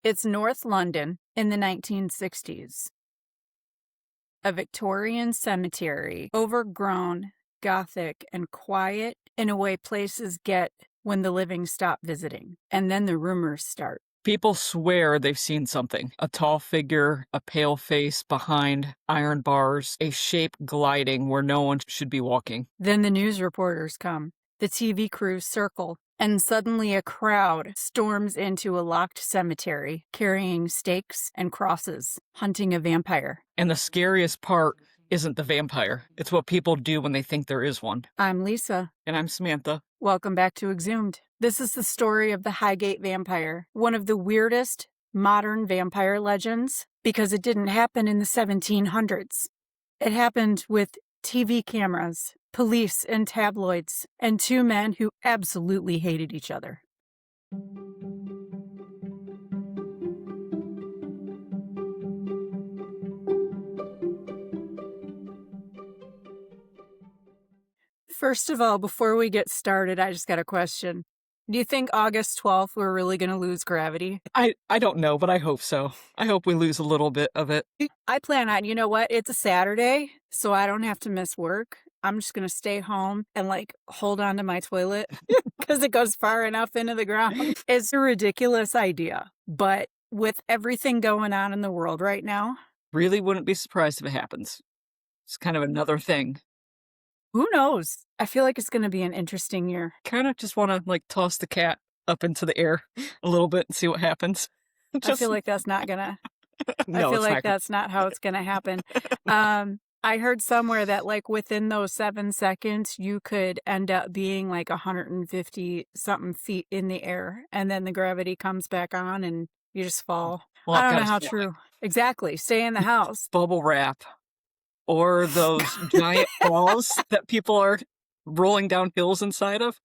It's North London in the 1960s. A Victorian cemetery, overgrown, gothic, and quiet in a way places get when the living stop visiting. And then the rumors start. People swear they've seen something. A tall figure, a pale face behind iron bars, a shape gliding where no one should be walking. Then the news reporters come. The TV crews circle. And suddenly a crowd storms into a locked cemetery carrying stakes and crosses, hunting a vampire. And the scariest part isn't the vampire. It's what people do when they think there is one. I'm Lisa. And I'm Samantha. Welcome back to X-UMED. This is the story of the Highgate Vampire, one of the weirdest modern vampire legends, because it didn't happen in the 1700s. It happened with TV cameras, police, and tabloids, and two men who absolutely hated each other. First of all, before we get started, I just got a question. Do you think August 12th we're really going to lose gravity? I don't know, but I hope so. I hope we lose a little bit of it. I plan on, you know what? It's a Saturday, so I don't have to miss work. I'm just going to stay home and hold on to my toilet because it goes far enough into the ground. It's a ridiculous idea, but with everything going on in the world right now, really wouldn't be surprised if it happens. It's kind of another thing. Who knows? I feel like it's going to be an interesting year. Kind of just want to toss the cat up into the air a little bit and see what happens. I feel like that's not going to... No, I feel like that's not how it's going to happen. I heard somewhere that within those 7 seconds, you could end up being 150 something feet in the air, and then the gravity comes back on and you just fall. Well, I don't know how true. Exactly. Stay in the house. Bubble wrap. Or those giant balls that people are rolling down hills inside of.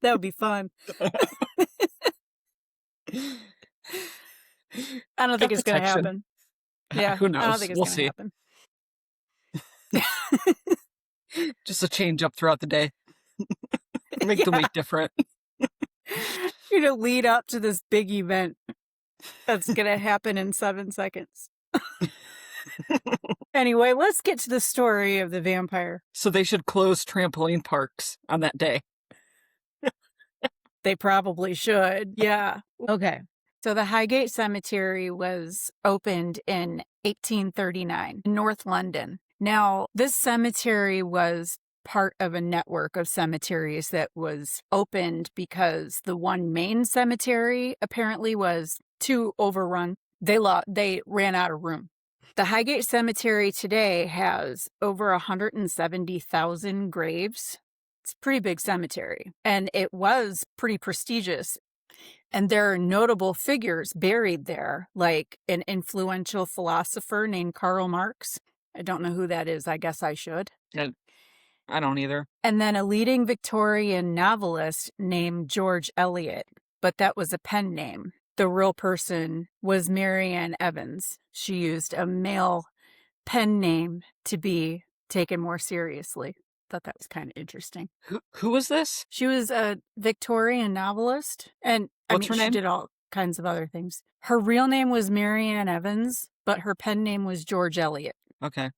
That would be fun. I don't think it's going to happen. Yeah, who knows? I don't think it's We'll going to happen. Just a change up throughout the day. Make the week different. You're to lead up to this big event that's going to happen in 7 seconds. Anyway, let's get to the story of the vampire. So they should close trampoline parks on that day. They probably should. Yeah. Okay. So the Highgate Cemetery was opened in 1839 in North London. Now, this cemetery was part of a network of cemeteries that was opened because the one main cemetery apparently was too overrun. They ran out of room. The Highgate Cemetery today has over 170,000 graves. It's a pretty big cemetery, and it was pretty prestigious. And there are notable figures buried there, like an influential philosopher named Karl Marx. I don't know who that is. I guess I should. I don't either. And then a leading Victorian novelist named George Eliot, but that was a pen name. The real person was Mary Ann Evans. She used a male pen name to be taken more seriously. Thought that was kind of interesting. Who was this? She was a Victorian novelist, and What's her name? She did all kinds of other things. Her real name was Mary Ann Evans, but her pen name was George Eliot. Okay.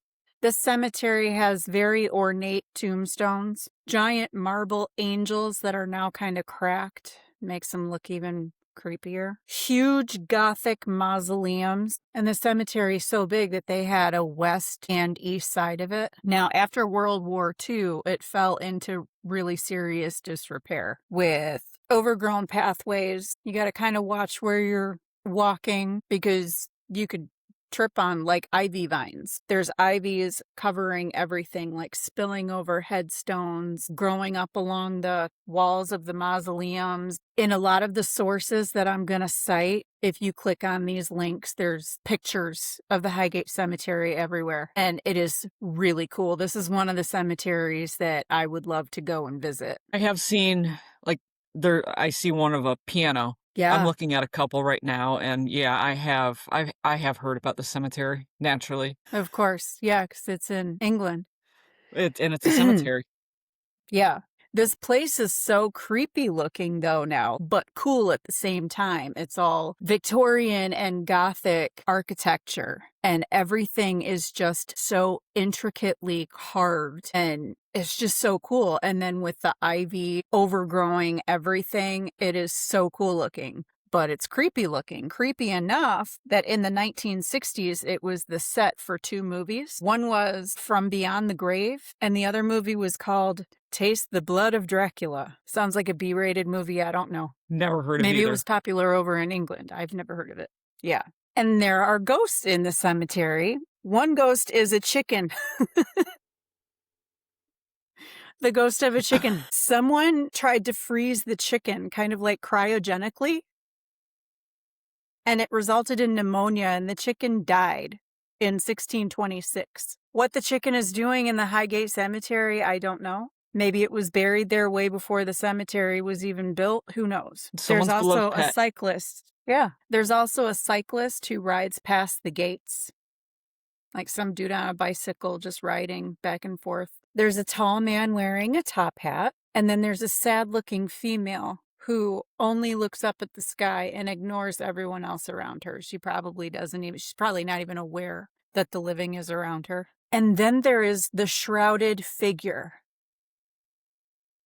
This cemetery has very ornate tombstones, giant marble angels that are now kind of cracked, makes them look even creepier. Huge Gothic mausoleums, and the cemetery is so big that they had a west and east side of it. Now, after World War II, it fell into really serious disrepair with overgrown pathways. You got to kind of watch where you're walking because you could trip on ivy vines. There's ivies covering everything, spilling over headstones, growing up along the walls of the mausoleums. In a lot of the sources that I'm going to cite, if you click on these links, there's pictures of the Highgate Cemetery everywhere. And it is really cool. This is one of the cemeteries that I would love to go and visit. I have seen, I see one of a piano. Yeah. I'm looking at a couple right now, and yeah, I have heard about the cemetery, naturally. Of course, yeah, because it's in England. And it's a cemetery. Yeah. This place is so creepy looking though now, but cool at the same time. It's all Victorian and Gothic architecture, and everything is just so intricately carved, and it's just so cool. And then with the ivy overgrowing everything, it is so cool looking. But it's creepy looking. Creepy enough that in the 1960s, it was the set for 2 movies. One was From Beyond the Grave, and the other movie was called Taste the Blood of Dracula. Sounds like a B-rated movie. I don't know. Never heard of it Maybe either. it was popular over in England. I've never heard of it. Yeah. And there are ghosts in the cemetery. One ghost is a chicken. The ghost of a chicken. Someone tried to freeze the chicken, kind of like cryogenically, and it resulted in pneumonia, and the chicken died in 1626. What the chicken is doing in the Highgate Cemetery, I don't know. Maybe it was buried there way before the cemetery was even built. Who knows? Someone's There's also beloved a pet. cyclist. Yeah. There's also a cyclist who rides past the gates. Like some dude on a bicycle just riding back and forth. There's a tall man wearing a top hat. And then there's a sad-looking female who only looks up at the sky and ignores everyone else around her. She's probably not even aware that the living is around her. And then there is the shrouded figure.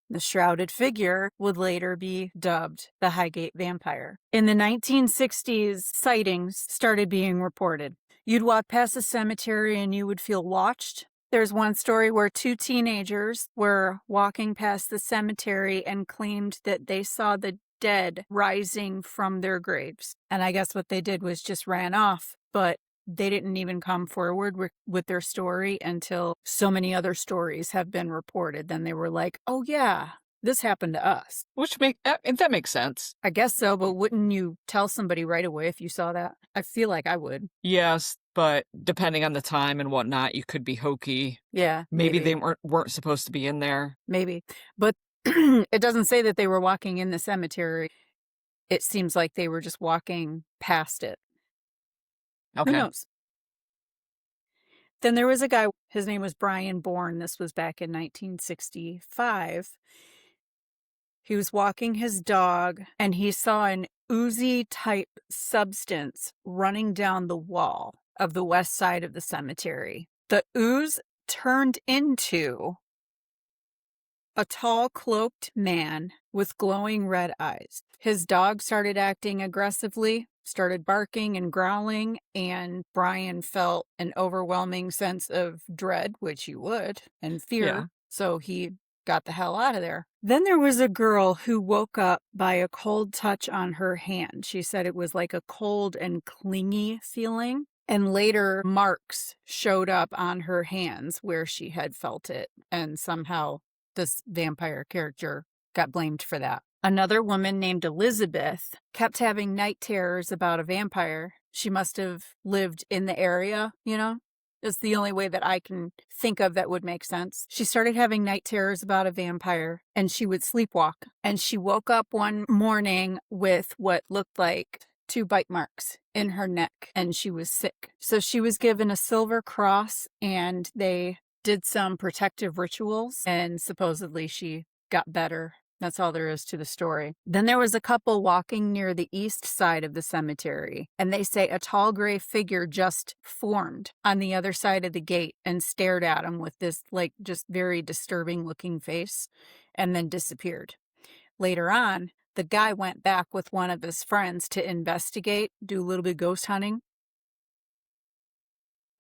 The shrouded figure would later be dubbed the Highgate Vampire. In the 1960s, sightings started being reported. You'd walk past the cemetery and you would feel watched. There's one story where 2 teenagers were walking past the cemetery and claimed that they saw the dead rising from their graves. And I guess what they did was just ran off, but they didn't even come forward with their story until so many other stories have been reported. Then they were like, oh yeah, this happened to us. That makes sense. I guess so, but wouldn't you tell somebody right away if you saw that? I feel like I would. Yes, but depending on the time and whatnot, you could be hokey. Yeah. Maybe they weren't supposed to be in there. Maybe. But it doesn't say that they were walking in the cemetery. It seems like they were just walking past it. Okay. Who knows? Then there was a guy, his name was Brian Bourne. This was back in 1965. He was walking his dog and he saw an oozy type substance running down the wall of the west side of the cemetery. The ooze turned into a tall, cloaked man with glowing red eyes. His dog started acting aggressively, started barking and growling, and Brian felt an overwhelming sense of dread, which you would, and fear. Yeah. So he got the hell out of there. Then there was a girl who woke up by a cold touch on her hand. She said it was like a cold and clingy feeling. And later, marks showed up on her hands where she had felt it. And somehow this vampire character got blamed for that. Another woman named Elizabeth kept having night terrors about a vampire. She must have lived in the area, you know? It's the only way that I can think of that would make sense. She started having night terrors about a vampire, and she would sleepwalk. And she woke up one morning with what looked like 2 bite marks in her neck, and she was sick. So she was given a silver cross, and they did some protective rituals, and supposedly she got better. That's all there is to the story. Then there was a couple walking near the east side of the cemetery, and they say a tall gray figure just formed on the other side of the gate and stared at them with this, like, just very disturbing looking face, and then disappeared. Later on, the guy went back with one of his friends to investigate, do a little bit of ghost hunting.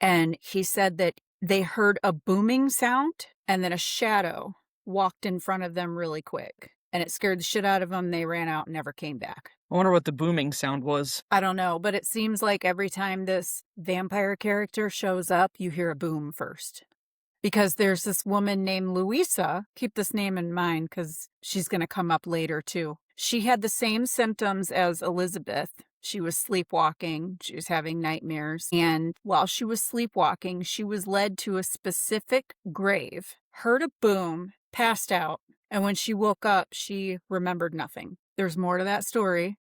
And he said that they heard a booming sound and then a shadow walked in front of them really quick. And it scared the shit out of them. They ran out and never came back. I wonder what the booming sound was. I don't know, but it seems like every time this vampire character shows up, you hear a boom first. Because there's this woman named Louisa. Keep this name in mind because she's going to come up later too. She had the same symptoms as Elizabeth. She was sleepwalking. She was having nightmares. And while she was sleepwalking, she was led to a specific grave, heard a boom, passed out. And when she woke up, she remembered nothing. There's more to that story.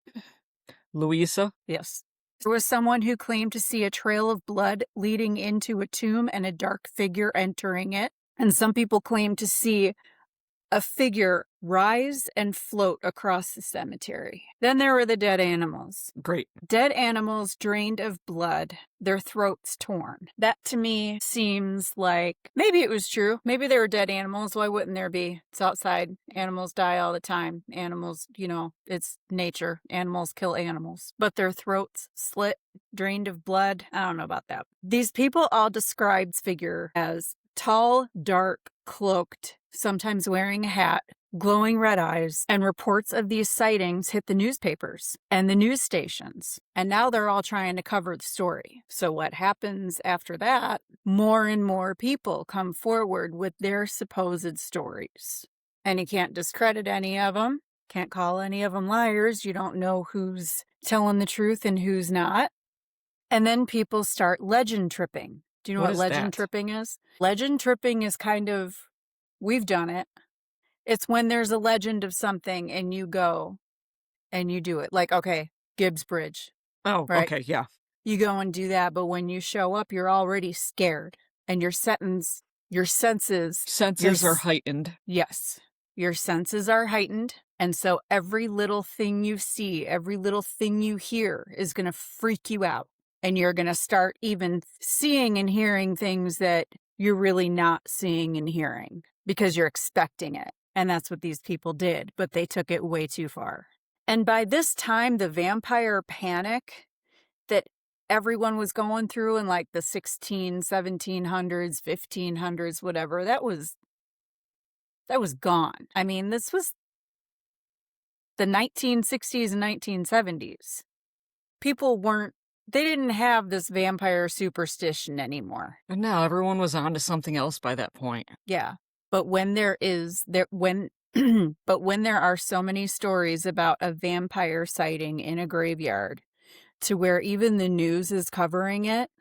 Louisa? Yes. There was someone who claimed to see a trail of blood leading into a tomb and a dark figure entering it. And some people claimed to see a figure rise and float across the cemetery. Then there were the dead animals. Great. Dead animals drained of blood, their throats torn. That to me seems like maybe it was true. Maybe there were dead animals. Why wouldn't there be? It's outside. Animals die all the time. Animals, it's nature. Animals kill animals. But their throats slit, drained of blood. I don't know about that. These people all described figure as tall, dark, cloaked, sometimes wearing a hat, glowing red eyes, and reports of these sightings hit the newspapers and the news stations. And now they're all trying to cover the story. So what happens after that? More and more people come forward with their supposed stories. And you can't discredit any of them, can't call any of them liars. You don't know who's telling the truth and who's not. And then people start legend tripping. Do you know what legend tripping is? Legend tripping is kind of, we've done it. It's when there's a legend of something and you go and you do it. Like, okay, Gibbs Bridge. Oh, right? Okay, yeah. You go and do that, but when you show up, you're already scared. And your senses... Senses are heightened. Yes. Your senses are heightened. And so every little thing you see, every little thing you hear is going to freak you out. And you're going to start even seeing and hearing things that you're really not seeing and hearing because you're expecting it. And that's what these people did, but they took it way too far. And by this time, the vampire panic that everyone was going through in like the 1700s, 1500s, whatever, that was gone. I mean, this was the 1960s and 1970s. They didn't have this vampire superstition anymore. And now everyone was on to something else by that point. Yeah. But when there are so many stories about a vampire sighting in a graveyard to where even the news is covering it,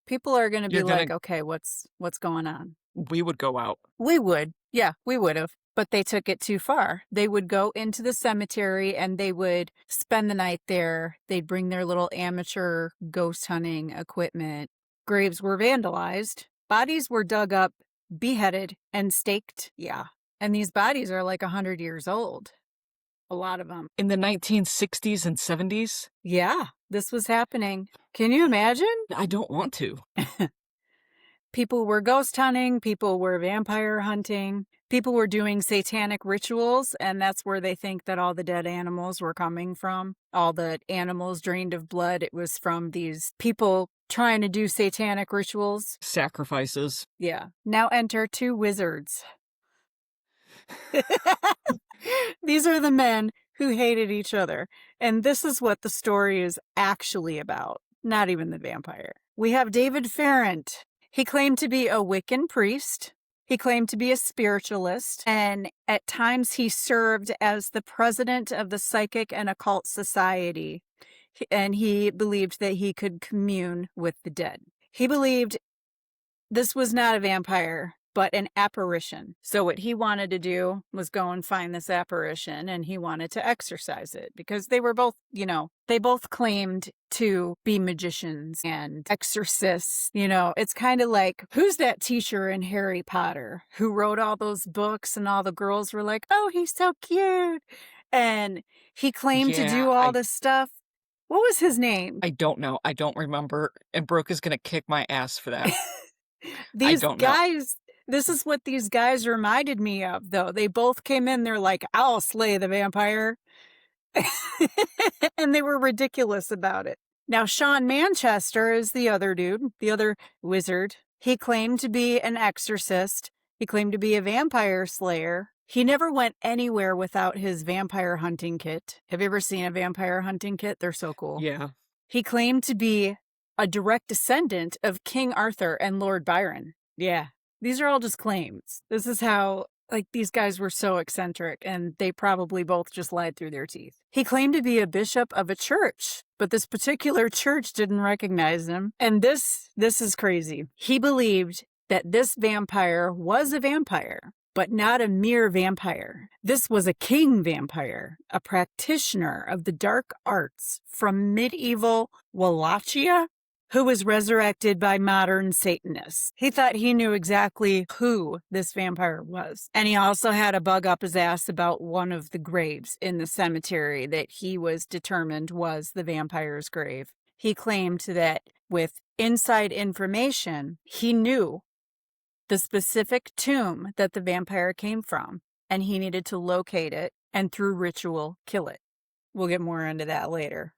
people are going to be like, okay, what's going on? We would go out. We would. Yeah, we would have. But they took it too far. They would go into the cemetery and they would spend the night there. They'd bring their little amateur ghost hunting equipment. Graves were vandalized. Bodies were dug up, beheaded, and staked. Yeah. And these bodies are like 100 years old. A lot of them. In the 1960s and 70s? Yeah, this was happening. Can you imagine? I don't want to. People were ghost hunting. People were vampire hunting. People were doing satanic rituals, and that's where they think that all the dead animals were coming from. All the animals drained of blood, it was from these people trying to do satanic rituals. Sacrifices. Yeah. Now enter two wizards. These are the men who hated each other, and this is what the story is actually about. Not even the vampire. We have David Ferent. He claimed to be a Wiccan priest. He claimed to be a spiritualist, and at times he served as the president of the Psychic and Occult Society, and he believed that he could commune with the dead. He believed this was not a vampire, but an apparition. So what he wanted to do was go and find this apparition, and he wanted to exorcise it because they were both, they both claimed to be magicians and exorcists. It's kind of like, who's that teacher in Harry Potter who wrote all those books and all the girls were like, oh, he's so cute. And he claimed to do all this stuff. What was his name? I don't know. I don't remember. And Brooke is going to kick my ass for that. These guys... This is what these guys reminded me of, though. They both came in, they're like, I'll slay the vampire. And they were ridiculous about it. Now, Shawn Manchester is the other dude, the other wizard. He claimed to be an exorcist. He claimed to be a vampire slayer. He never went anywhere without his vampire hunting kit. Have you ever seen a vampire hunting kit? They're so cool. Yeah. He claimed to be a direct descendant of King Arthur and Lord Byron. Yeah. These are all just claims. This is how, these guys were so eccentric, and they probably both just lied through their teeth. He claimed to be a bishop of a church, but this particular church didn't recognize him. And this is crazy. He believed that this vampire was a vampire, but not a mere vampire. This was a king vampire, a practitioner of the dark arts from medieval Wallachia. who was resurrected by modern Satanists. He thought he knew exactly who this vampire was. And he also had a bug up his ass about one of the graves in the cemetery that he was determined was the vampire's grave. He claimed that with inside information, he knew the specific tomb that the vampire came from, and he needed to locate it and through ritual kill it. We'll get more into that later.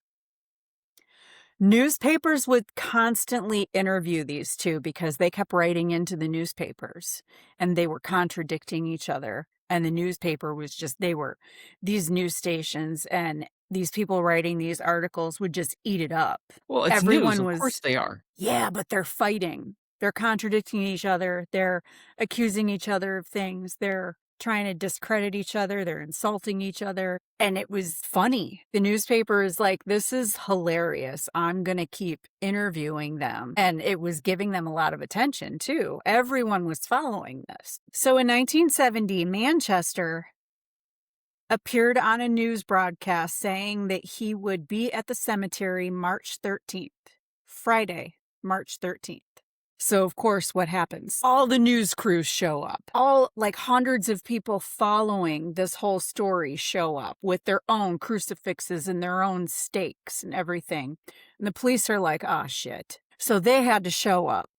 Newspapers would constantly interview these two because they kept writing into the newspapers and they were contradicting each other. And the newspaper was just, these news stations and these people writing these articles would just eat it up. Well, it's news, of course they are. Yeah, but they're fighting. They're contradicting each other. They're accusing each other of things. They're trying to discredit each other. They're insulting each other. And it was funny. The newspaper is like, this is hilarious. I'm going to keep interviewing them. And it was giving them a lot of attention, too. Everyone was following this. So in 1970, Manchester appeared on a news broadcast saying that he would be at the cemetery March 13th, Friday, March 13th. So, of course, what happens? All the news crews show up. All, like, hundreds of people following this whole story show up with their own crucifixes and their own stakes and everything. And the police are like, oh, shit. So they had to show up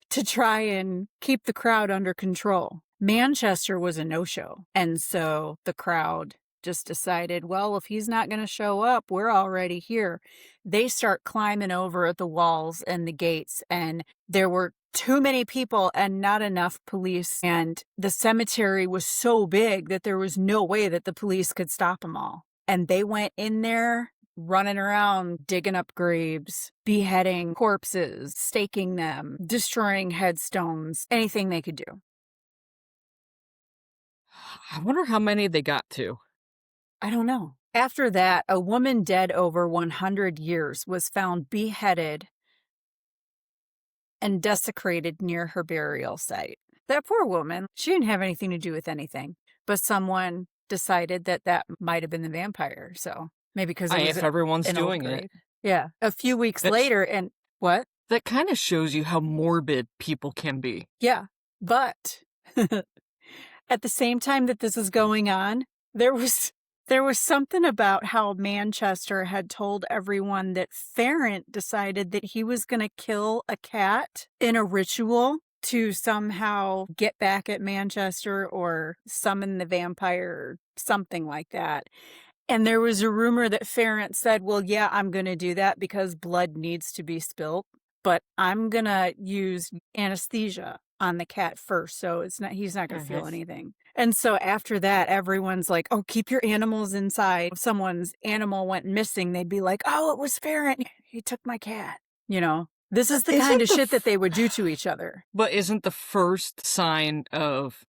to try and keep the crowd under control. Manchester was a no-show. And so the crowd just decided, well, if he's not going to show up, we're already here. They start climbing over at the walls and the gates, and there were too many people and not enough police. And the cemetery was so big that there was no way that the police could stop them all. And they went in there running around, digging up graves, beheading corpses, staking them, destroying headstones, anything they could do. I wonder how many they got to. I don't know. After that, a woman dead over 100 years was found beheaded and desecrated near her burial site. That poor woman, she didn't have anything to do with anything, but someone decided that that might have been the vampire. So maybe because it was if everyone's doing it. Yeah. A few weeks later, and what? That kind of shows you how morbid people can be. Yeah. But at the same time that this is going on, there was something about how Manchester had told everyone that Ferent decided that he was going to kill a cat in a ritual to somehow get back at Manchester or summon the vampire, something like that. And there was a rumor that Ferent said, well, yeah, I'm going to do that because blood needs to be spilt, but I'm going to use anesthesia on the cat first, so he's not going to feel anything. And so after that, everyone's like, oh, keep your animals inside. If someone's animal went missing, they'd be like, oh, it was Ferent. He took my cat. You know, this is the kind of shit that they would do to each other. But isn't the first sign of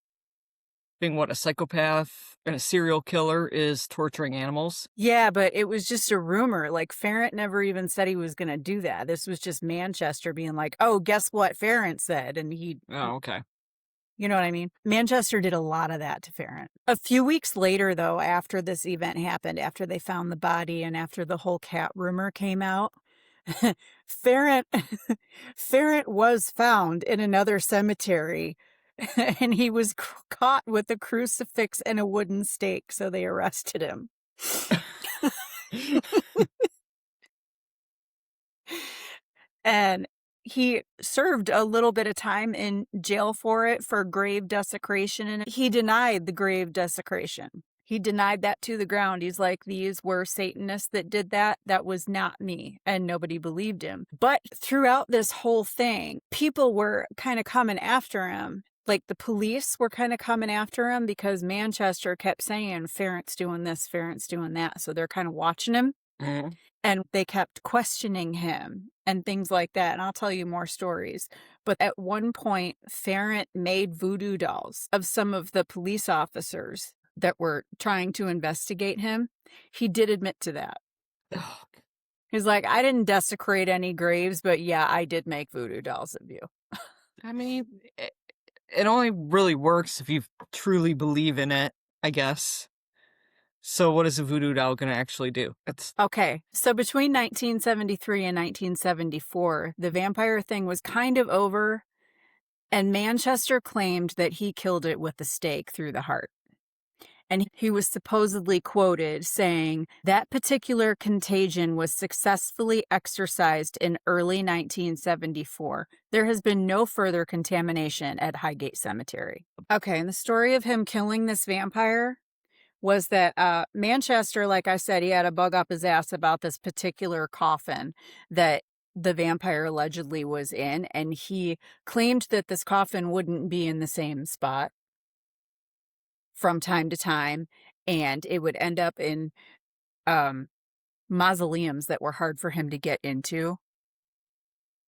being a psychopath and a serial killer is torturing animals? Yeah, but it was just a rumor. Like, Ferent never even said he was going to do that. This was just Manchester being like, oh, guess what Ferent said? And Oh, okay. You know what I mean? Manchester did a lot of that to Ferent. A few weeks later, though, after this event happened, after they found the body and after the whole cat rumor came out, Ferent was found in another cemetery and he was caught with a crucifix and a wooden stake, so they arrested him. And he served a little bit of time in jail for it, for grave desecration, and he denied the grave desecration. He denied that to the ground. He's like, these were Satanists that did that. That was not me. And nobody believed him. But throughout this whole thing, people were kind of coming after him. Like, the police were kind of coming after him because Manchester kept saying, Ferent's doing this, Ferent's doing that. So they're kind of watching him. Mm-hmm. And they kept questioning him and things like that. And I'll tell you more stories. But at one point, Ferent made voodoo dolls of some of the police officers that were trying to investigate him. He did admit to that. He's like, I didn't desecrate any graves, but yeah, I did make voodoo dolls of you. I mean, it only really works if you truly believe in it, I guess. So what is a voodoo doll going to actually do? Okay, so between 1973 and 1974, the vampire thing was kind of over, and Manchester claimed that he killed it with a stake through the heart. And he was supposedly quoted saying that particular contagion was successfully exorcised in early 1974. There has been no further contamination at Highgate Cemetery. Okay, and the story of him killing this vampire was that Manchester, like I said, he had a bug up his ass about this particular coffin that the vampire allegedly was in, and he claimed that this coffin wouldn't be in the same spot from time to time, and it would end up in mausoleums that were hard for him to get into.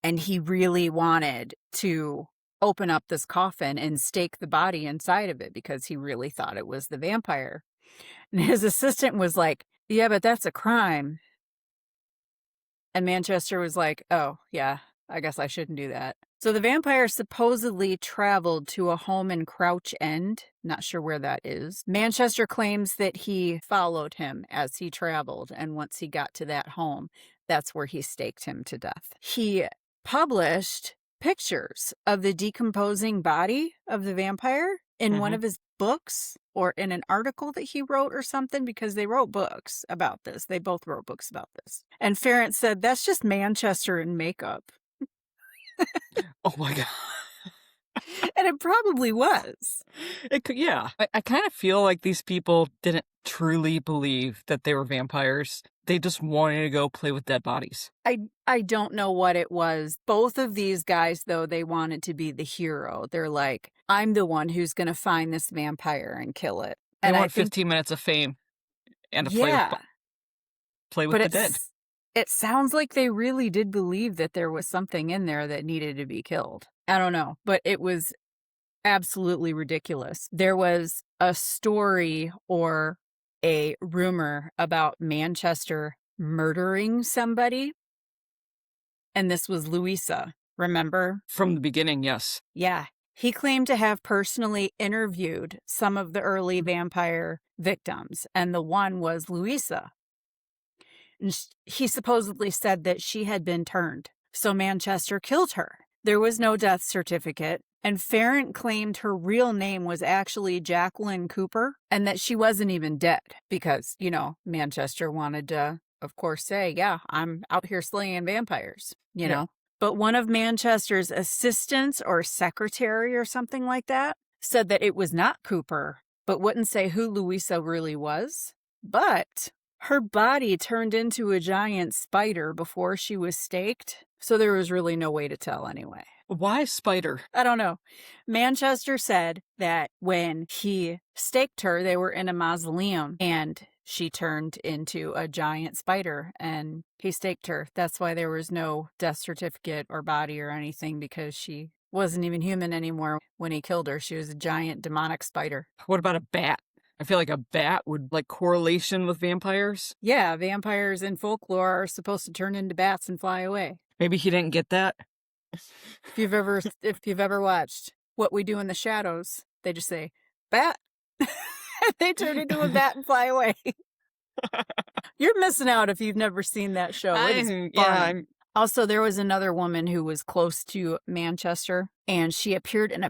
And he really wanted to open up this coffin and stake the body inside of it because he really thought it was the vampire. And his assistant was like, yeah, but that's a crime. And Manchester was like, oh, yeah, I guess I shouldn't do that. So the vampire supposedly traveled to a home in Crouch End. Not sure where that is. Manchester claims that he followed him as he traveled, and once he got to that home, that's where he staked him to death. He published pictures of the decomposing body of the vampire in one of his books or in an article that he wrote or something, because they wrote books about this. They both wrote books about this. And Ferent said, that's just Manchester in makeup. Oh my God. And it probably was. It could, yeah. I kind of feel like these people didn't truly believe that they were vampires. They just wanted to go play with dead bodies. I don't know what it was. Both of these guys, though, they wanted to be the hero. They're like, I'm the one who's going to find this vampire and kill it. They and want 15 minutes of fame and to play with the dead. It sounds like they really did believe that there was something in there that needed to be killed. I don't know, but it was absolutely ridiculous. There was a story or a rumor about Manchester murdering somebody, and this was Louisa, remember? From the beginning, yes. Yeah. He claimed to have personally interviewed some of the early vampire victims, and the one was Louisa. And he supposedly said that she had been turned, so Manchester killed her. There was no death certificate, and Ferent claimed her real name was actually Jacqueline Cooper, and that she wasn't even dead, because, Manchester wanted to, of course, say, yeah, I'm out here slaying vampires, you know. But one of Manchester's assistants or secretary or something like that said that it was not Cooper, but wouldn't say who Louisa really was. But her body turned into a giant spider before she was staked, so there was really no way to tell anyway. Why spider? I don't know. Manchester said that when he staked her, they were in a mausoleum, and she turned into a giant spider, and he staked her. That's why there was no death certificate or body or anything, because she wasn't even human anymore when he killed her. She was a giant demonic spider. What about a bat? I feel like a bat would correlation with vampires. Yeah, vampires in folklore are supposed to turn into bats and fly away. Maybe he didn't get that. If you've ever watched What We Do in the Shadows, they just say, bat. They turn into a bat and fly away. You're missing out if you've never seen that show. It is fun. Yeah, Also, there was another woman who was close to Manchester, and she appeared in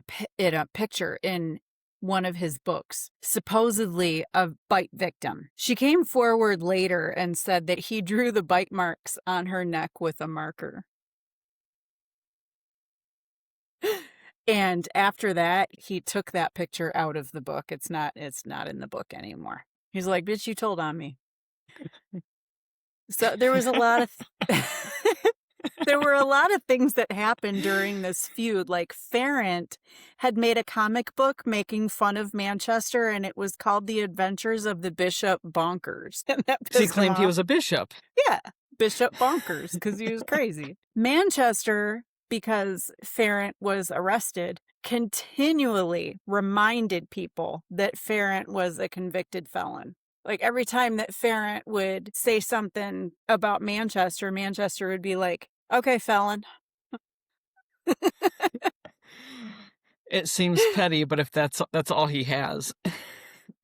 a picture in one of his books, supposedly a bite victim. She came forward later and said that he drew the bite marks on her neck with a marker. And after that, he took that picture out of the book. It's not in the book anymore. He's like, bitch, you told on me. So there was a lot of there were a lot of things that happened during this feud. Like Ferent had made a comic book making fun of Manchester, and it was called The Adventures of the Bishop Bonkers. And that he claimed he was a bishop. Yeah, Bishop Bonkers, because he was crazy. Manchester, because Ferent was arrested, continually reminded people that Ferent was a convicted felon. Like every time that Ferent would say something about Manchester, Manchester would be like, okay, felon. It seems petty, but if that's all he has.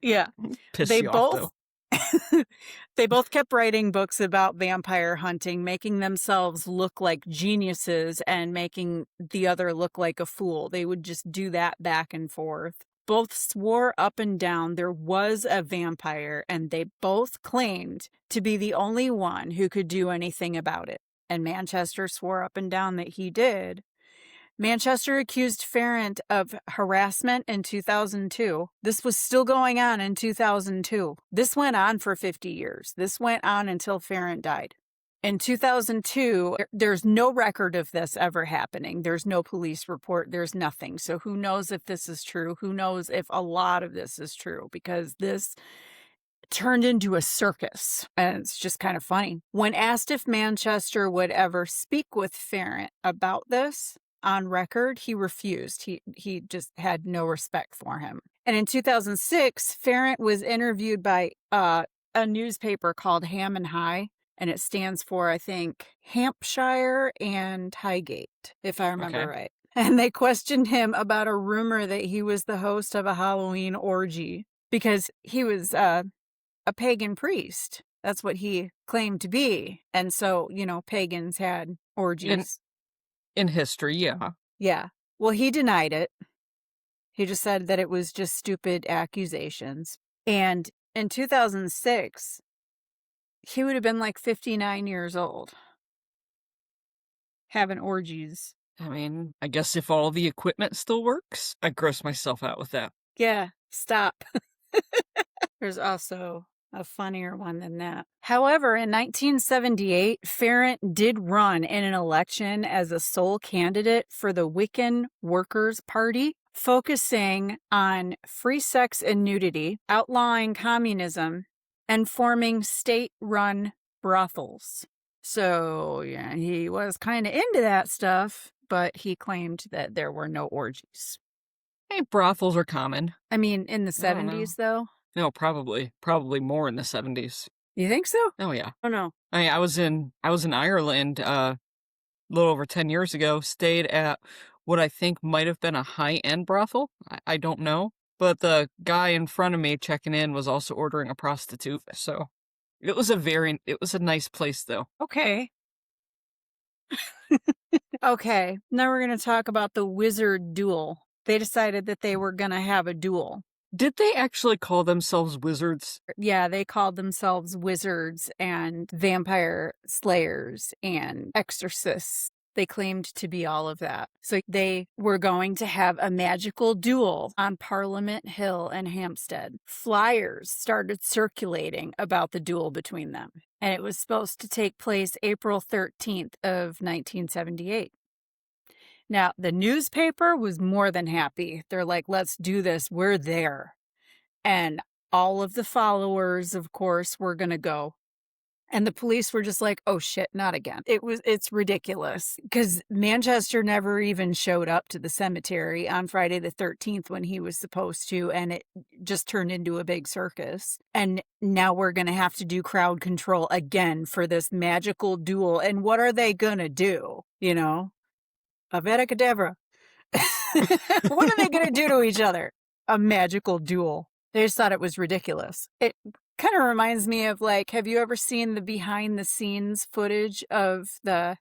Yeah. Piss you off, though. They both kept writing books about vampire hunting, making themselves look like geniuses and making the other look like a fool. They would just do that back and forth. Both swore up and down there was a vampire, and they both claimed to be the only one who could do anything about it. And Manchester swore up and down that he did. Manchester accused Ferent of harassment in 2002. This was still going on in 2002. This went on for 50 years. This went on until Ferent died. In 2002, there's no record of this ever happening. There's no police report. There's nothing. So who knows if this is true? Who knows if a lot of this is true? Because this turned into a circus, and it's just kind of funny. When asked if Manchester would ever speak with Ferent about this, on record, he refused. He just had no respect for him. And in 2006, Ferent was interviewed by a newspaper called Ham and High, and it stands for, I think, Hampshire and Highgate, if I remember right. And they questioned him about a rumor that he was the host of a Halloween orgy because he was a pagan priest. That's what he claimed to be. And so, pagans had orgies. In history, yeah. Yeah. Well, he denied it. He just said that it was just stupid accusations. And in 2006, he would have been like 59 years old, having orgies. I mean, I guess if all the equipment still works, I'd gross myself out with that. Yeah, stop. There's also a funnier one than that. However, in 1978, Ferent did run in an election as a sole candidate for the Wiccan Workers' Party, focusing on free sex and nudity, outlawing communism, and forming state-run brothels. So, yeah, he was kind of into that stuff, but he claimed that there were no orgies. Hey, brothels are common. I mean, in the 70s, though? No, probably more in the 70s. You think so? Oh yeah. Oh no. I mean, I was in Ireland a little over 10 years ago. Stayed at what I think might have been a high-end brothel. I don't know, but the guy in front of me checking in was also ordering a prostitute. So it was a nice place though. Okay. Okay. Now we're going to talk about the wizard duel. They decided that they were going to have a duel. Did they actually call themselves wizards? Yeah, they called themselves wizards and vampire slayers and exorcists. They claimed to be all of that. So they were going to have a magical duel on Parliament Hill in Hampstead. Flyers started circulating about the duel between them, and it was supposed to take place April 13th of 1978. Now, the newspaper was more than happy. They're like, let's do this. We're there. And all of the followers, of course, were going to go. And the police were just like, oh shit, not again. It's ridiculous because Manchester never even showed up to the cemetery on Friday the 13th when he was supposed to. And it just turned into a big circus. And now we're going to have to do crowd control again for this magical duel. And what are they going to do? Avada Kedavra. What are they going to do to each other? A magical duel. They just thought it was ridiculous. It kind of reminds me of, like, have you ever seen the behind the scenes footage of the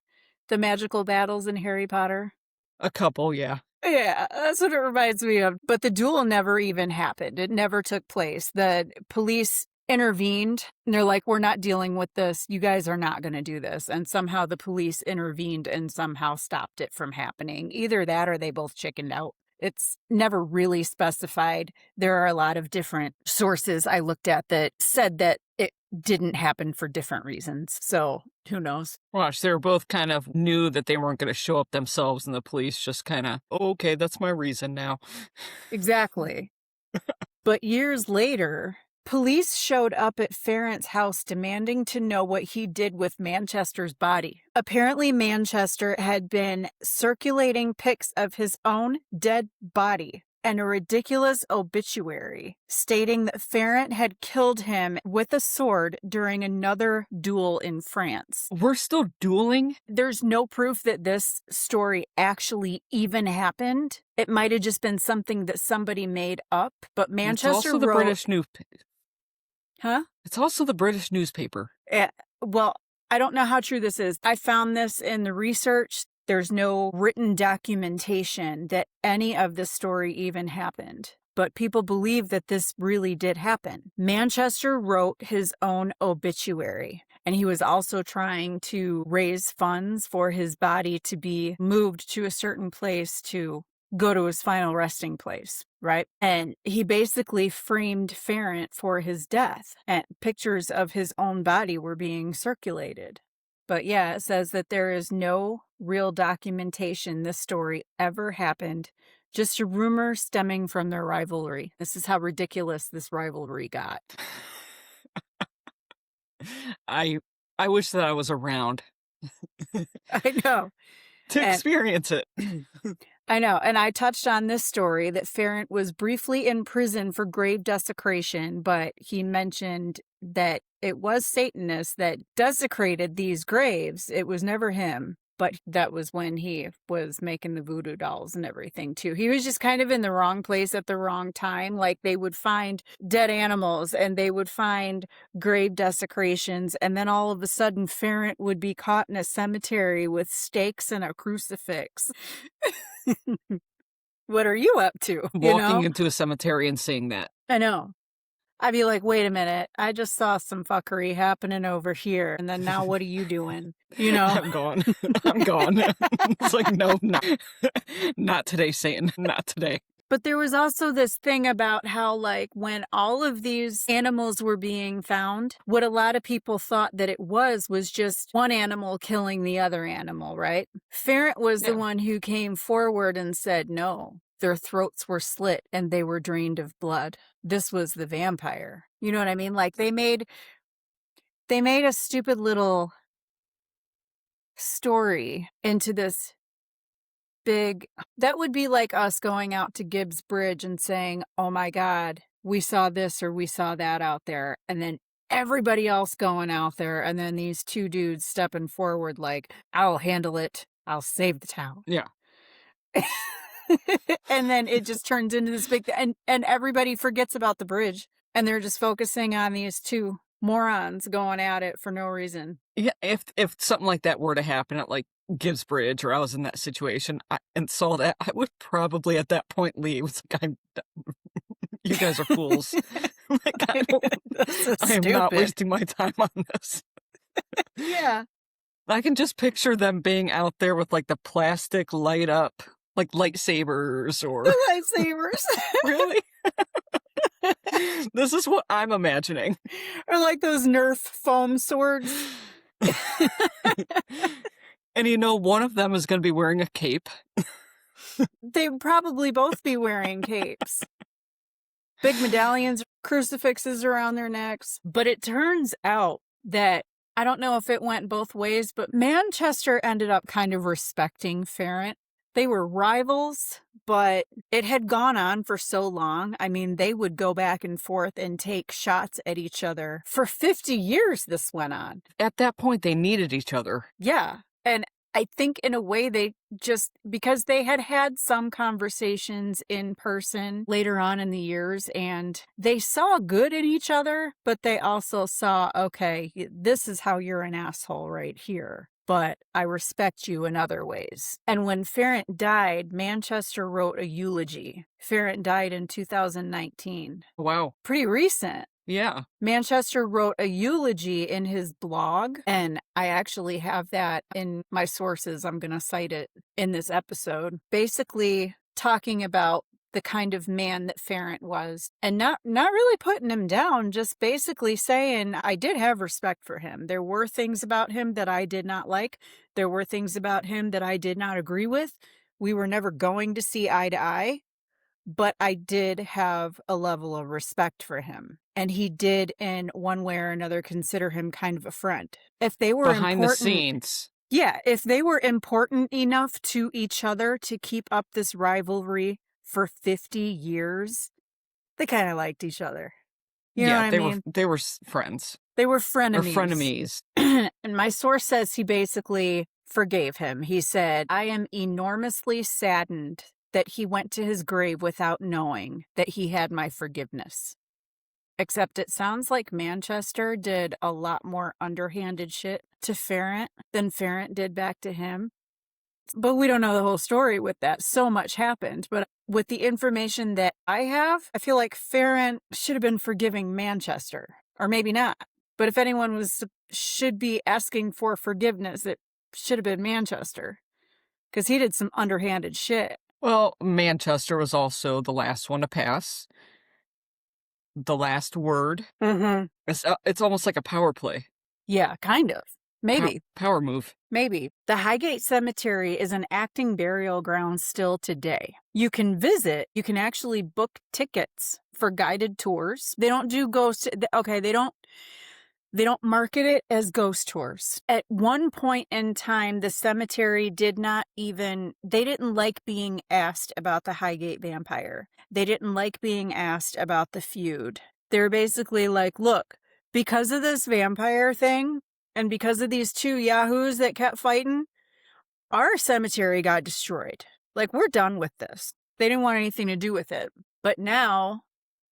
magical battles in Harry Potter? A couple, yeah. Yeah, that's what it reminds me of. But the duel never even happened. It never took place. The police intervened and they're like, we're not dealing with this. You guys are not going to do this. And somehow the police intervened and somehow stopped it from happening. Either that or they both chickened out. It's never really specified. There are a lot of different sources I looked at that said that it didn't happen for different reasons. So who knows? Watch, they were both kind of knew that they weren't going to show up themselves, and the police just kind of, oh, okay, that's my reason now. Exactly. But years later, police showed up at Ferent's house demanding to know what he did with Manchester's body. Apparently, Manchester had been circulating pics of his own dead body and a ridiculous obituary stating that Ferent had killed him with a sword during another duel in France. We're still dueling? There's no proof that this story actually even happened. It might have just been something that somebody made up, but Manchester it's also the wrote... British Huh? It's also the British newspaper. Well, I don't know how true this is. I found this in the research. There's no written documentation that any of this story even happened. But people believe that this really did happen. Manchester wrote his own obituary, and he was also trying to raise funds for his body to be moved to a certain place to go to his final resting place, right? And he basically framed Ferent for his death, and pictures of his own body were being circulated. But yeah, it says that there is no real documentation this story ever happened, just a rumor stemming from their rivalry. This is how ridiculous this rivalry got. I wish that I was around I know. to experience it. I know. And I touched on this story that Ferent was briefly in prison for grave desecration, but he mentioned that it was Satanists that desecrated these graves. It was never him. But that was when he was making the voodoo dolls and everything, too. He was just kind of in the wrong place at the wrong time. Like, they would find dead animals and they would find grave desecrations. And then all of a sudden, Ferent would be caught in a cemetery with stakes and a crucifix. What are you up to? Walking into a cemetery and seeing that. I know. I'd be like, wait a minute, I just saw some fuckery happening over here. And then now what are you doing? I'm gone. I'm gone. It's like, no, not today, Satan. Not today. But there was also this thing about how, like, when all of these animals were being found, what a lot of people thought that it was just one animal killing the other animal, right? Ferent was the one who came forward and said, no, their throats were slit and they were drained of blood. This was the vampire. You know what I mean? Like, they made a stupid little story into this big. That would be like us going out to Gibbs Bridge and saying, oh my God, we saw this or we saw that out there. And then everybody else going out there. And then these two dudes stepping forward like, I'll handle it. I'll save the town. Yeah. And then it just turns into this big and everybody forgets about the bridge. And they're just focusing on these two morons going at it for no reason. Yeah, if something like that were to happen at like Gibbs Bridge, or I was in that situation and saw that, I would probably at that point leave. It's like, you guys are fools. Like, I am not wasting my time on this. Yeah. I can just picture them being out there with like the plastic light up, like lightsabers or... The lightsabers. Really? This is what I'm imagining. Or like those Nerf foam swords. And one of them is going to be wearing a cape. They'd probably both be wearing capes. Big medallions, crucifixes around their necks. But it turns out that, I don't know if it went both ways, but Manchester ended up kind of respecting Ferent. They were rivals, but it had gone on for so long. I mean, they would go back and forth and take shots at each other. For 50 years, this went on. At that point, they needed each other. Yeah. And I think in a way they just, because they had had some conversations in person later on in the years, and they saw good in each other, but they also saw, okay, this is how you're an asshole right here, but I respect you in other ways. And when Ferent died, Manchester wrote a eulogy. Ferent died in 2019. Wow. Pretty recent. Yeah. Manchester wrote a eulogy in his blog, and I actually have that in my sources. I'm going to cite it in this episode. Basically talking about the kind of man that Ferent was, and not really putting him down, just basically saying I did have respect for him. There were things about him that I did not like. There were things about him that I did not agree with. We were never going to see eye to eye, but I did have a level of respect for him. And he did, in one way or another, consider him kind of a friend. If they were behind the scenes. Yeah, if they were important enough to each other to keep up this rivalry for 50 years, they kind of liked each other. You know what I mean? They were friends. They were frenemies. Or frenemies. And my source says he basically forgave him. He said, I am enormously saddened that he went to his grave without knowing that he had my forgiveness. Except it sounds like Manchester did a lot more underhanded shit to Ferent than Ferent did back to him. But we don't know the whole story with that. So much happened. But with the information that I have, I feel like Ferent should have been forgiving Manchester. Or maybe not. But if anyone should be asking for forgiveness, it should have been Manchester. Because he did some underhanded shit. Well, Manchester was also the last one to pass. The last word. Mm-hmm. It's almost like a power play. Yeah, kind of. Maybe. Power move. Maybe. The Highgate Cemetery is an acting burial ground still today. You can visit, you can actually book tickets for guided tours. They don't do they don't market it as ghost tours. At one point in time, the cemetery they didn't like being asked about the Highgate Vampire. They didn't like being asked about the feud. They're basically like, look, because of this vampire thing, and because of these two yahoos that kept fighting, our cemetery got destroyed. Like, we're done with this. They didn't want anything to do with it. But now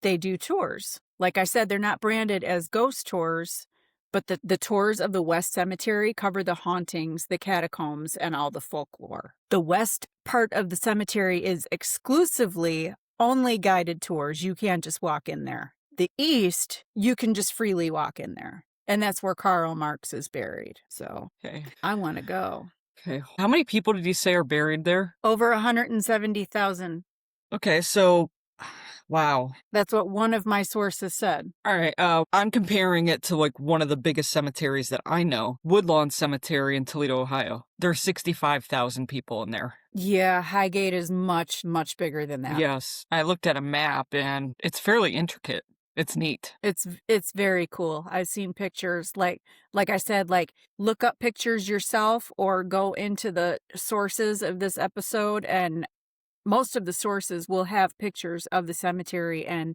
they do tours. Like I said, they're not branded as ghost tours, but the tours of the West Cemetery cover the hauntings, the catacombs, and all the folklore. The west part of the cemetery is exclusively only guided tours. You can't just walk in there. The east, you can just freely walk in there. And that's where Karl Marx is buried. So Okay. I want to go. Okay. How many people did you say are buried there? Over 170,000. Okay, so wow. That's what one of my sources said. All right, I'm comparing it to like one of the biggest cemeteries that I know, Woodlawn Cemetery in Toledo, Ohio. There's 65,000 people in there. Yeah, Highgate is much, much bigger than that. Yes, I looked at a map and it's fairly intricate. It's neat. It's very cool. I've seen pictures, like I said, like look up pictures yourself or go into the sources of this episode, and most of the sources will have pictures of the cemetery, and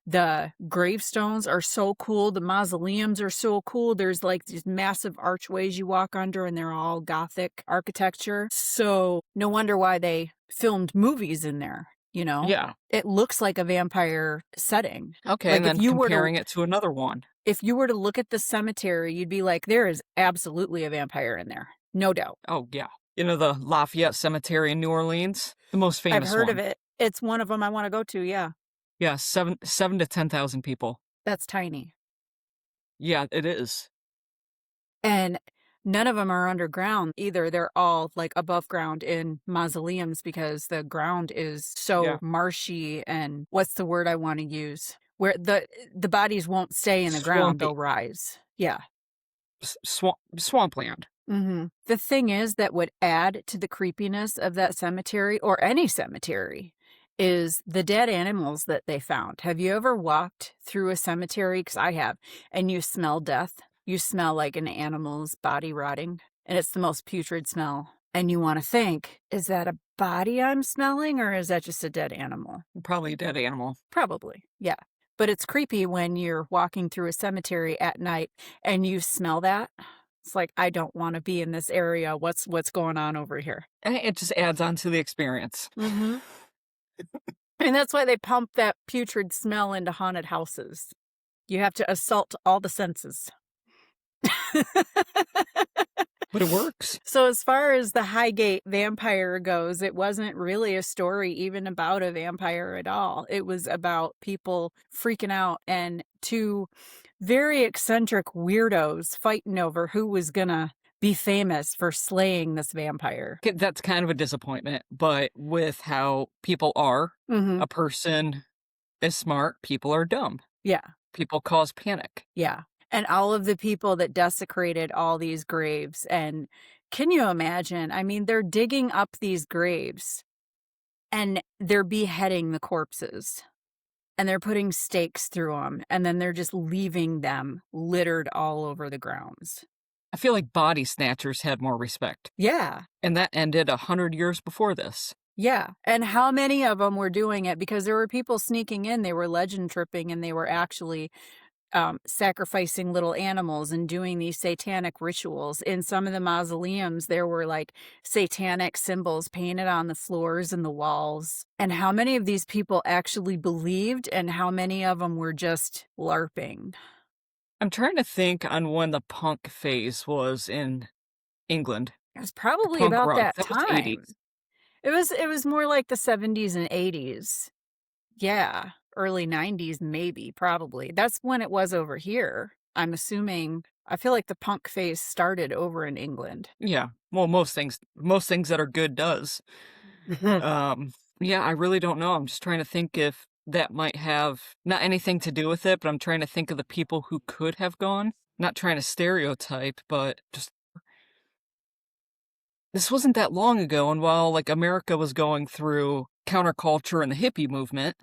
the gravestones are so cool. The mausoleums are so cool. There's like these massive archways you walk under, and they're all Gothic architecture. So no wonder why they filmed movies in there. You know? Yeah. It looks like a vampire setting. Okay, Like, and then comparing it to another one. If you were to look at the cemetery, you'd be like, there is absolutely a vampire in there. No doubt. Oh, yeah. You know the Lafayette Cemetery in New Orleans? The most famous one. I've heard of it. It's one of them I want to go to, yeah. Yeah, 7 to 10,000 people. That's tiny. Yeah, it is. And none of them are underground either. They're all like above ground in mausoleums because the ground is so marshy, and what's the word I want to use? Where the bodies won't stay in the ground, they'll rise. Yeah. Swampland. Mm-hmm. The thing is that would add to the creepiness of that cemetery, or any cemetery, is the dead animals that they found. Have you ever walked through a cemetery? Because I have. And you smell death. You smell like an animal's body rotting. And it's the most putrid smell. And you want to think, is that a body I'm smelling, or is that just a dead animal? Probably a dead animal. Probably, yeah. But it's creepy when you're walking through a cemetery at night and you smell that. It's like, I don't want to be in this area. What's going on over here? And it just adds on to the experience. Mm-hmm. And that's why they pump that putrid smell into haunted houses. You have to assault all the senses. But it works. So as far as the Highgate Vampire goes, it wasn't really a story even about a vampire at all. It was about people freaking out and two very eccentric weirdos fighting over who was gonna be famous for slaying this vampire. That's kind of a disappointment, but with how people are, Mm-hmm. a person is smart, people are dumb. Yeah. People cause panic. Yeah. And all of the people that desecrated all these graves. And can you imagine? I mean, they're digging up these graves and they're beheading the corpses. And they're putting stakes through them. And then they're just leaving them littered all over the grounds. I feel like body snatchers had more respect. Yeah. And that ended 100 years before this. Yeah. And how many of them were doing it? Because there were people sneaking in. They were legend tripping, and they were actually sacrificing little animals and doing these satanic rituals. In some of the mausoleums, there were like satanic symbols painted on the floors and the walls. And how many of these people actually believed and how many of them were just LARPing? I'm trying to think on when the punk phase was in England. It was probably Punk about rock. that That was time. 80s. It was more like the 70s and 80s. Yeah, early 90s maybe, probably. That's when it was over here. I'm assuming. I feel like the punk phase started over in England. Yeah. Well, most things that are good does. Yeah, I really don't know. I'm just trying to think if that might have not anything to do with it, but I'm trying to think of the people who could have gone. Not trying to stereotype, but just this wasn't that long ago, and while like America was going through counterculture and the hippie movement,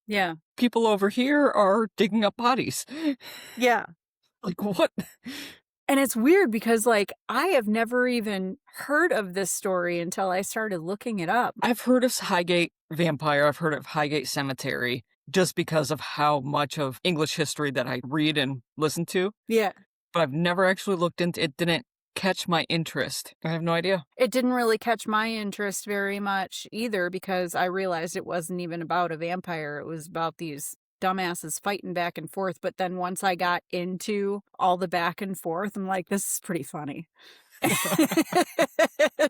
Yeah. people over here are digging up bodies. Yeah. Like what? And it's weird because, like, I have never even heard of this story until I started looking it up. I've heard of Highgate Vampire, I've heard of Highgate Cemetery, just because of how much of English history that I read and listen to. Yeah. But I've never actually looked into it. Didn't catch my interest. I have no idea. It didn't really catch my interest very much either because I realized it wasn't even about a vampire. It was about these dumbasses fighting back and forth. But then once I got into all the back and forth, I'm like, this is pretty funny.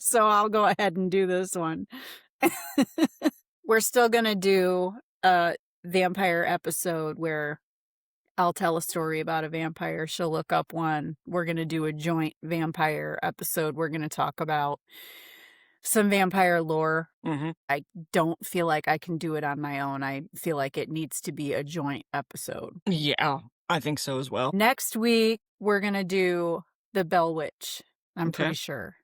So I'll go ahead and do this one. We're still going to do a vampire episode where I'll tell a story about a vampire. She'll look up one. We're going to do a joint vampire episode. We're going to talk about some vampire lore. Mm-hmm. I don't feel like I can do it on my own. I feel like it needs to be a joint episode. Yeah, I think so as well. Next week, we're going to do the Bell Witch. I'm Okay. pretty sure.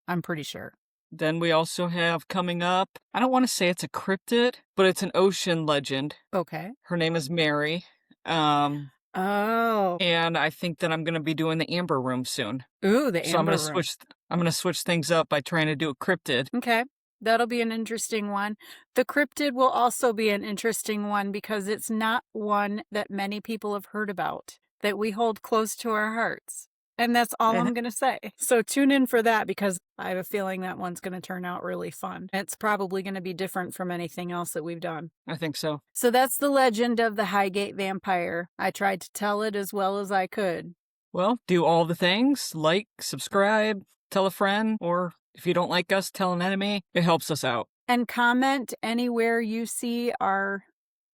I'm pretty sure. Then we also have coming up, I don't want to say it's a cryptid, but it's an ocean legend. Okay. Her name is Mary. Oh. And I think that I'm going to be doing the Amber Room soon. Ooh, the So I'm Amber going to Room. I'm going to switch things up by trying to do a cryptid. Okay. That'll be an interesting one. The cryptid will also be an interesting one because it's not one that many people have heard about, that we hold close to our hearts. And that's all I'm going to say. So tune in for that because I have a feeling that one's going to turn out really fun. It's probably going to be different from anything else that we've done. I think so. So that's the legend of the Highgate Vampire. I tried to tell it as well as I could. Well, do all the things, like, subscribe, tell a friend, or if you don't like us, tell an enemy. It helps us out. And comment anywhere you see our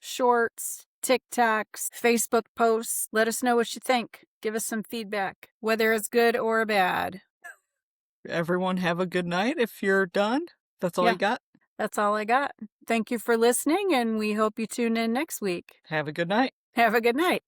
shorts, TikToks, Facebook posts. Let us know what you think. Give us some feedback, whether it's good or bad. Everyone have a good night if you're done. That's all I got. That's all I got. Thank you for listening, and we hope you tune in next week. Have a good night. Have a good night.